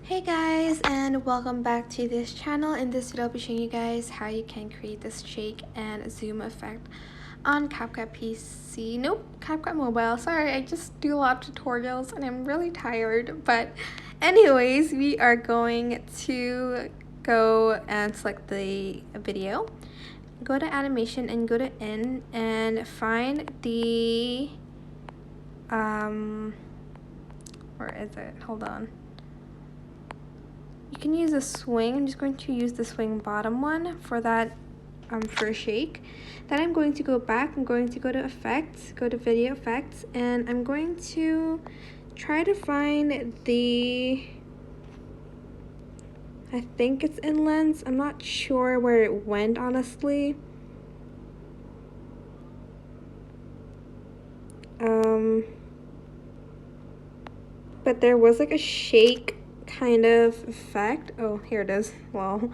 Hey guys, and welcome back to this channel. In this video I'll be showing you guys how you can create this shake and zoom effect on CapCut PC. Nope, CapCut mobile. Sorry, I just do a lot of tutorials and I'm really tired. But anyways, we are going to go and select the video. Go to animation and go to in and find the where is it? Hold on. You can use a swing. I'm just going to use the swing bottom one for that for a shake. Then I'm going to go back. I'm going to go to effects, go to video effects, and I'm going to try to find the, I think it's in lens. I'm not sure where it went, honestly. But there was like a shake kind of effect. Oh, here it is. Well,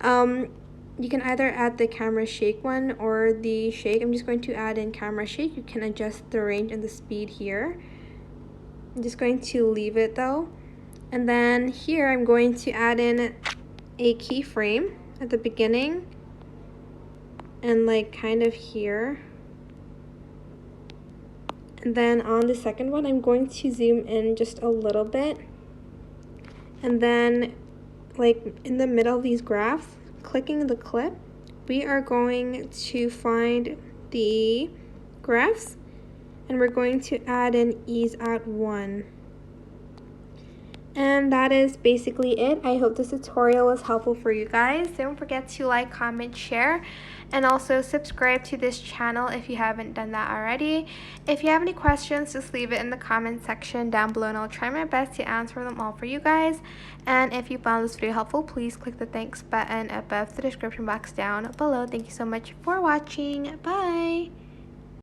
you can either add the camera shake one or the shake. I'm just going to add in camera shake. You can adjust the range and the speed here. I'm just going to leave it though. And then here I'm going to add in a keyframe at the beginning and like kind of here. And then on the second one, I'm going to zoom in just a little bit. And then, like in the middle of these graphs, clicking the clip, we are going to find the graphs and we're going to add in ease out 1. And that is basically it. I hope this tutorial was helpful for you guys. Don't forget to like, comment, share, and also subscribe to this channel if you haven't done that already. If you have any questions, just leave it in the comment section down below and I'll try my best to answer them all for you guys. And if you found this video helpful, please click the thanks button above the description box down below. Thank you so much for watching. Bye!